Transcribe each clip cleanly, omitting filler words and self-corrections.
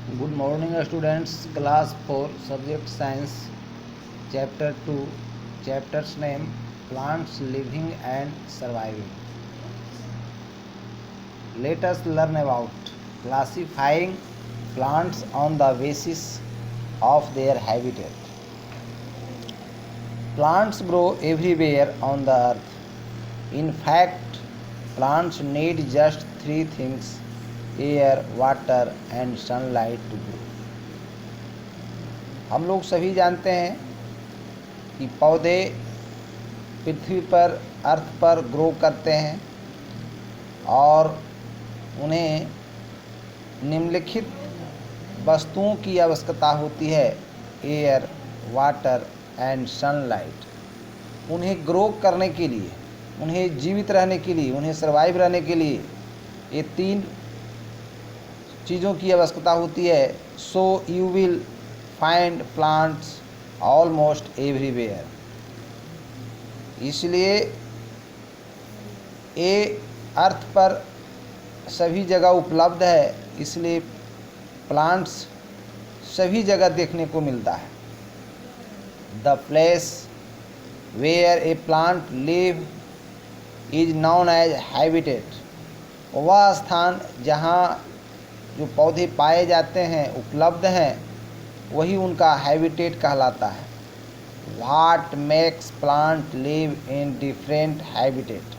Good morning students, class 4, subject science, chapter 2, chapter's name plants living and surviving. Let us learn about classifying plants on the basis of their habitat. Plants grow everywhere on the earth. In fact, plants need just three things: air, water and sunlight to grow. हम लोग सभी जानते हैं कि पौधे पृथ्वी पर, अर्थ पर grow करते हैं और उन्हें निम्नलिखित वस्तुओं की आवश्यकता होती है: एयर, वाटर एंड सनलाइट। उन्हें ग्रो करने के लिए, उन्हें जीवित रहने के लिए, उन्हें सर्वाइव रहने के लिए ये तीन चीज़ों की आवश्यकता होती है। So you will find plants almost everywhere. इसलिए ये अर्थ पर सभी जगह उपलब्ध है, इसलिए प्लांट्स सभी जगह देखने को मिलता है। The place where a plant live is known as habitat. वह स्थान जहाँ जो पौधे पाए जाते हैं, उपलब्ध हैं, वही उनका हैबिटेट कहलाता है। What makes plant live in different habitat.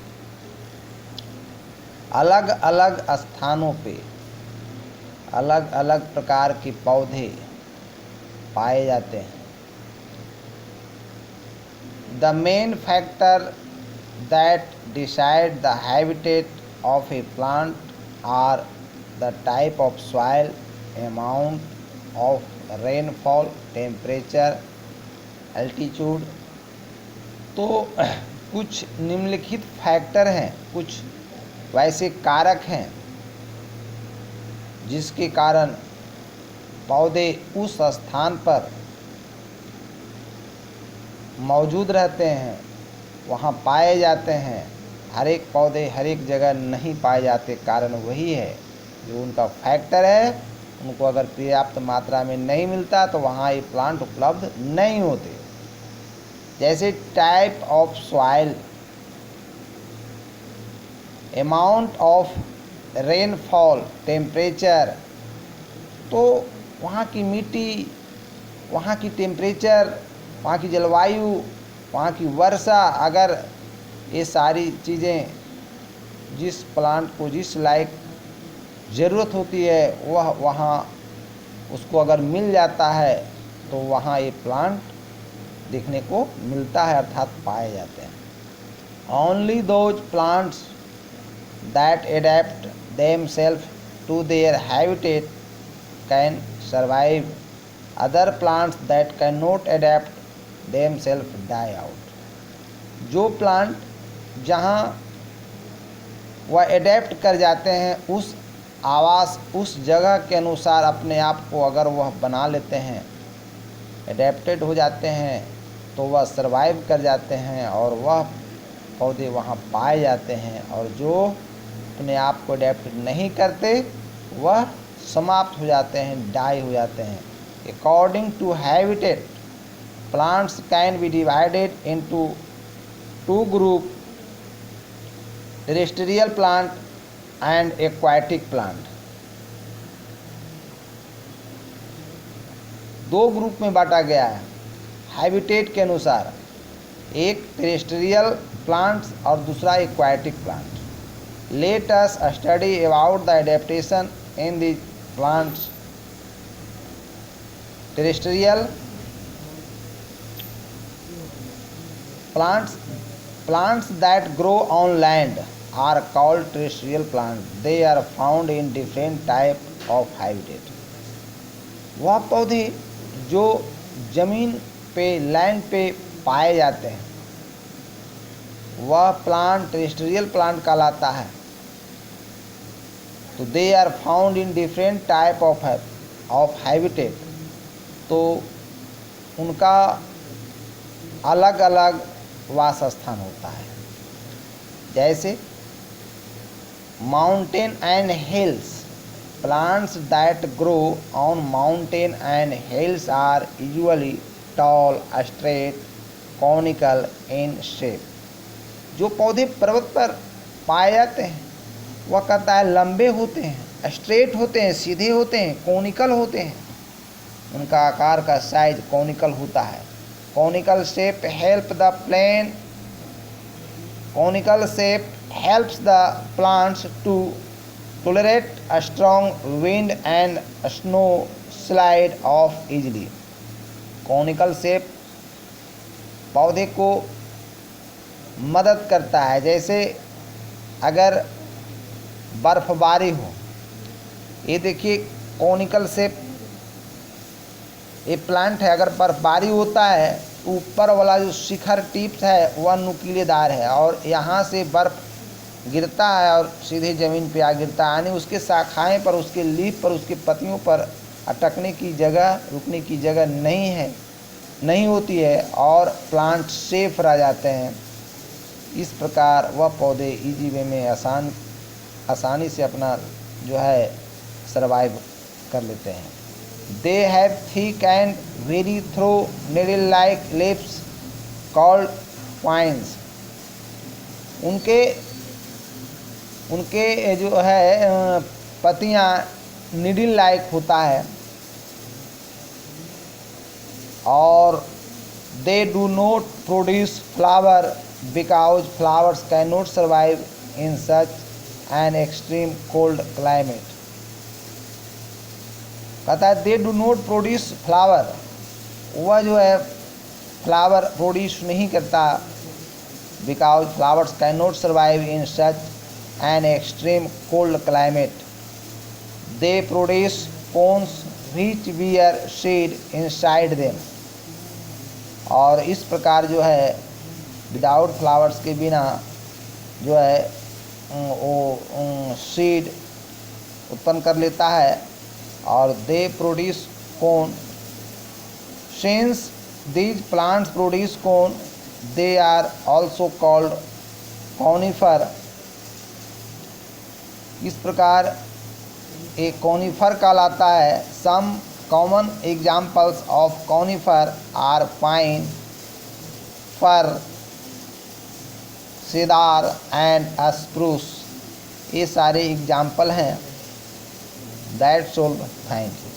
अलग अलग स्थानों पे अलग अलग प्रकार के पौधे पाए जाते हैं। The main factor that decide the habitat of a plant are the type of soil, amount of rainfall, temperature, altitude. तो कुछ निम्नलिखित फैक्टर हैं, कुछ वैसे कारक हैं जिसके कारण पौधे उस स्थान पर मौजूद रहते हैं, वहाँ पाए जाते हैं। हर एक पौधे हर एक जगह नहीं पाए जाते, कारण वही है जो उनका फैक्टर है। उनको अगर पर्याप्त मात्रा में नहीं मिलता तो वहाँ ये प्लांट उपलब्ध नहीं होते। जैसे type of soil, amount of rainfall, temperature. तो वहाँ की मिट्टी, वहाँ की टेम्परेचर, वहाँ की जलवायु, वहाँ की वर्षा, अगर ये सारी चीज़ें जिस प्लांट को जिस लायक ज़रूरत होती है वह वहाँ उसको अगर मिल जाता है तो वहाँ ये प्लांट देखने को मिलता है, अर्थात पाए जाते हैं। Only those plants that adapt themselves to their habitat can survive. Other plants that can not adapt themselves die out. जो प्लांट जहाँ वह एडेप्ट कर जाते हैं, उस आवास, उस जगह के अनुसार अपने आप को अगर वह बना लेते हैं, एडेप्टेड हो जाते हैं, तो वह सर्वाइव कर जाते हैं और वह पौधे वहाँ पाए जाते हैं। और जो अपने आप को एडेप्ट नहीं करते वह समाप्त हो जाते हैं, डाई हो जाते हैं। According to habitat, plants can be divided into two group: terrestrial plant and aquatic plant. दो ग्रुप में बांटा गया है हैबिटेट के अनुसार, एक टेरेस्ट्रियल प्लांट्स और दूसरा aquatic plant. Let us study about the adaptation in the plants. Terrestrial plants that grow on land are called terrestrial plants. They are found in different type of habitat. वह पौधे जो जमीन पे, land पे पाए जाते हैं, वह प्लांट टेरेस्ट्रियल प्लांट कहलाता है। तो they are found in different type of habitat. तो उनका अलग अलग वास स्थान होता है। जैसे mountain and hills, Plants that grow on mountain and hills are usually tall, straight, conical in shape. जो पौधे पर्वत पर पाए जाते हैं वह कहता है लंबे होते हैं, स्ट्रेट होते हैं, सीधे होते हैं, कॉनिकल होते हैं, उनका आकार का साइज कॉनिकल होता है। Conical shape help the plane conical shape helps the plants to tolerate a strong wind and snow slide off easily. conical shape पौधे को मदद करता है, जैसे अगर बर्फबारी हो, ये देखिए कॉनिकल शेप ये प्लांट है, अगर बर्फबारी होता है ऊपर वाला जो शिखर टिप्स है वह नुकीलेदार है और यहाँ से बर्फ़ गिरता है और सीधे ज़मीन पे आ गिरता है, यानी उसके शाखाएं पर, उसके लीफ पर, उसके पत्तियों पर अटकने की जगह, रुकने की जगह नहीं होती है और प्लांट सेफ रह जाते हैं। इस प्रकार वह पौधे इजी वे में आसानी से अपना जो है सर्वाइव कर लेते हैं। They have thick and very through needle-like leaves called spines. उनके जो है पत्तियाँ नीडल लाइक होता है और they do not produce flower because flowers cannot survive in such an extreme cold climate. कहता है they do not produce flower, वह जो है फ्लावर प्रोड्यूस नहीं करता because flowers can not survive in such an extreme cold climate. They produce cones which bear seed inside them, और इस प्रकार जो है विदाउट फ्लावर्स के बिना जो है वो सीड उत्पन्न कर लेता है और they produce cone. Since these plants produce cone they are also called conifer. इस प्रकार एक कॉनिफर कहलाता है। Some common examples of conifer are pine, fir, cedar and spruce. ये सारे एग्जाम्पल हैं। That's all. Thank you.